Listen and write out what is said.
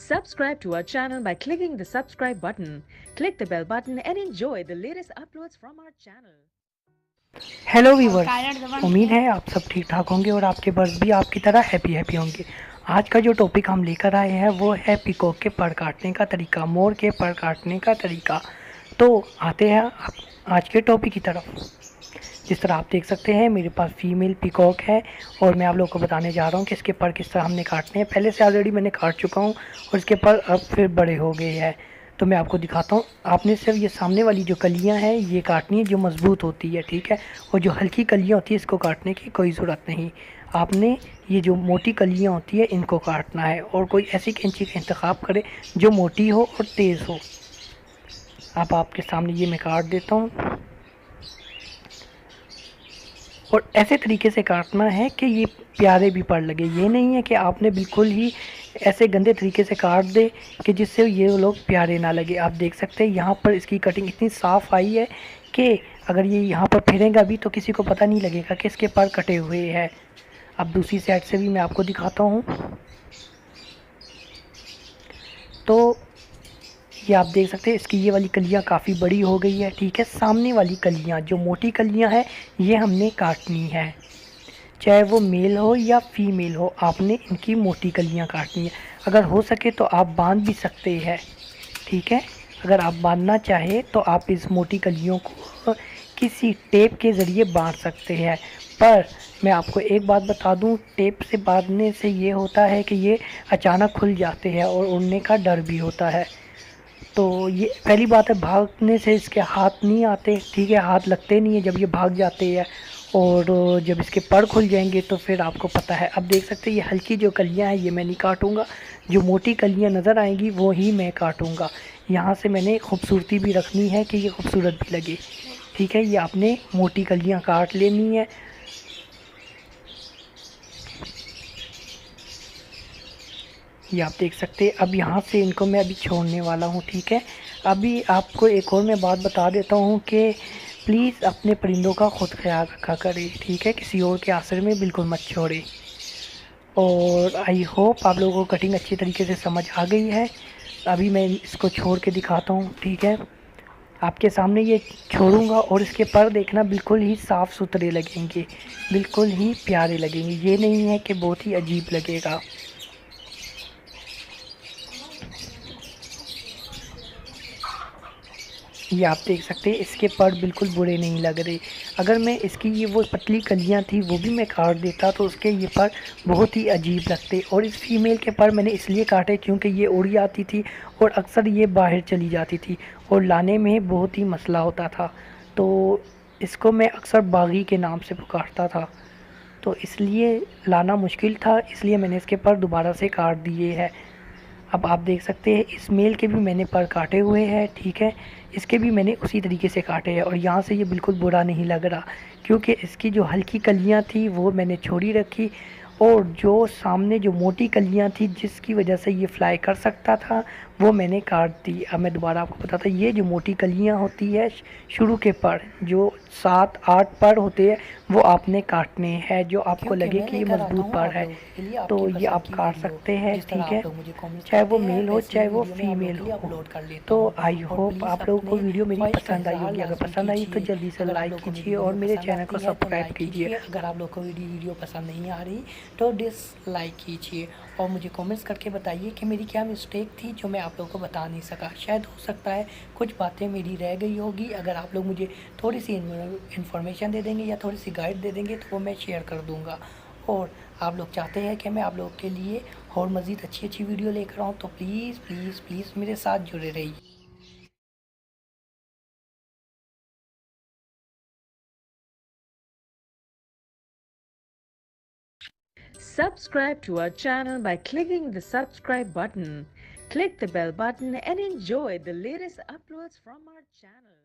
Subscribe to our channel by clicking the subscribe button. Click the bell button and enjoy the latest uploads from our channel. Hello viewers, उम्मीद है आप सब ठीक ठाक होंगे और आपके बर्ड्स भी आपकी तरह हैप्पी हैप्पी होंगे। आज का जो टॉपिक हम लेकर आए हैं वो है पीकॉक के पर काटने का तरीका, मोर के पर काटने का तरीका। तो आते हैं आज के टॉपिक की तरफ। जिस तरह आप देख सकते हैं मेरे पास फीमेल पीकॉक है और मैं आप लोगों को बताने जा रहा हूँ कि इसके पर किस तरह हमने काटने हैं। पहले से ऑलरेडी मैंने काट चुका हूँ और इसके पर अब फिर बड़े हो गए हैं, तो मैं आपको दिखाता हूँ। आपने सिर्फ ये सामने वाली जो कलियाँ हैं ये काटनी है जो मज़बूत होती है, ठीक है। और जो हल्की कलियाँ होती है इसको काटने की कोई ज़रूरत नहीं। आपने ये जो मोटी कलियाँ होती है इनको काटना है और कोई ऐसी कैंची का इंतखाब करें जो मोटी हो और तेज़ हो। अब आपके सामने ये मैं काट देता हूँ और ऐसे तरीके से काटना है कि ये प्यारे भी पड़ लगे। ये नहीं है कि आपने बिल्कुल ही ऐसे गंदे तरीके से काट दे कि जिससे ये लोग प्यारे ना लगे। आप देख सकते हैं यहाँ पर इसकी कटिंग इतनी साफ़ आई है कि अगर ये यहाँ पर फिरेगा भी तो किसी को पता नहीं लगेगा कि इसके पर कटे हुए हैं। अब दूसरी साइड से भी मैं आपको दिखाता हूँ। तो ये आप देख सकते हैं इसकी ये वाली कलियाँ काफ़ी बड़ी हो गई है, ठीक है। सामने वाली कलियाँ जो मोटी कलियाँ हैं ये हमने काटनी है, चाहे वो मेल हो या फीमेल हो, आपने इनकी मोटी कलियाँ काटनी है। अगर हो सके तो आप बांध भी सकते हैं, ठीक है। अगर आप बांधना चाहे तो आप इस मोटी कलियों को किसी टेप के ज़रिए बांध सकते हैं। पर मैं आपको एक बात बता दूं, टेप से बांधने से ये होता है कि ये अचानक खुल जाते हैं और उड़ने का डर भी होता है। तो ये पहली बात है, भागने से इसके हाथ नहीं आते, ठीक है, हाथ लगते नहीं है जब ये भाग जाते हैं। और जब इसके पर खुल जाएंगे तो फिर आपको पता है। अब देख सकते हैं ये हल्की जो कलियां हैं ये मैं नहीं काटूंगा, जो मोटी कलियां नज़र आएंगी वो ही मैं काटूंगा। यहाँ से मैंने खूबसूरती भी रखनी है कि ये खूबसूरत भी लगे, ठीक है। ये आपने मोटी कलियाँ काट लेनी है। ये आप देख सकते हैं। अब यहाँ से इनको मैं अभी छोड़ने वाला हूँ, ठीक है। अभी आपको एक और मैं बात बता देता हूँ कि प्लीज़ अपने परिंदों का ख़ुद ख्याल रखा करें, ठीक है। किसी और के आसरे में बिल्कुल मत छोड़े। और आई होप आप लोगों को कटिंग अच्छी तरीके से समझ आ गई है। अभी मैं इसको छोड़ के दिखाता हूँ, ठीक है। आपके सामने ये छोड़ूंगा और इसके पर देखना बिल्कुल ही साफ़ सुथरे लगेंगे, बिल्कुल ही प्यारे लगेंगे। ये नहीं है कि बहुत ही अजीब लगेगा। ये आप देख सकते हैं इसके पर बिल्कुल बुरे नहीं लग रहे। अगर मैं इसकी ये वो पतली कलियां थी वो भी मैं काट देता तो उसके ये पर बहुत ही अजीब लगते। और इस फीमेल के पर मैंने इसलिए काटे क्योंकि ये उड़ जाती थी और अक्सर ये बाहर चली जाती थी और लाने में बहुत ही मसला होता था। तो इसको मैं अक्सर बागी के नाम से पुकारता था, तो इसलिए लाना मुश्किल था, इसलिए मैंने इसके पर दोबारा से काट दिए हैं। अब आप देख सकते हैं इस मेल के भी मैंने पर काटे हुए हैं, ठीक है। इसके भी मैंने उसी तरीके से काटे हैं और यहाँ से ये बिल्कुल बुरा नहीं लग रहा क्योंकि इसकी जो हल्की कलियाँ थी वो मैंने छोड़ी रखी और जो सामने जो मोटी कलियाँ थी जिसकी वजह से ये फ्लाई कर सकता था वो मैंने काट दी। अब मैं दोबारा आपको बताता, ये जो मोटी कलियाँ होती है शुरू के पर जो 7-8 पर होते हैं वो आपने काटने हैं, जो आपको लगे कि ये मजबूत पर है तो ये आप काट सकते हैं, ठीक है। चाहे वो मेल हो चाहे वो फीमेल हो। तो आई होप आप लोगों को वीडियो मेरी पसंद आई होगी। अगर पसंद आई तो जल्दी से लाइक कीजिए और मेरे चैनल को सब्सक्राइब कीजिए। अगर आप लोग को वीडियो पसंद नहीं आ रही तो डिसलाइक कीजिए और मुझे कमेंट्स करके बताइए कि मेरी क्या मिस्टेक थी जो मैं आप लोगों को बता नहीं सका। शायद हो सकता है कुछ बातें मेरी रह गई होगी। अगर आप लोग मुझे थोड़ी सी इन्फॉर्मेशन दे देंगे या थोड़ी सी गाइड दे देंगे तो वो मैं शेयर कर दूँगा। और आप लोग चाहते हैं कि मैं आप लोगों के लिए और मज़ीद अच्छी अच्छी वीडियो लेकर आऊँ तो प्लीज़ प्लीज़ प्लीज़ मेरे साथ जुड़े रहिए। Subscribe to our channel by clicking the subscribe button. Click the bell button and enjoy the latest uploads from our channel.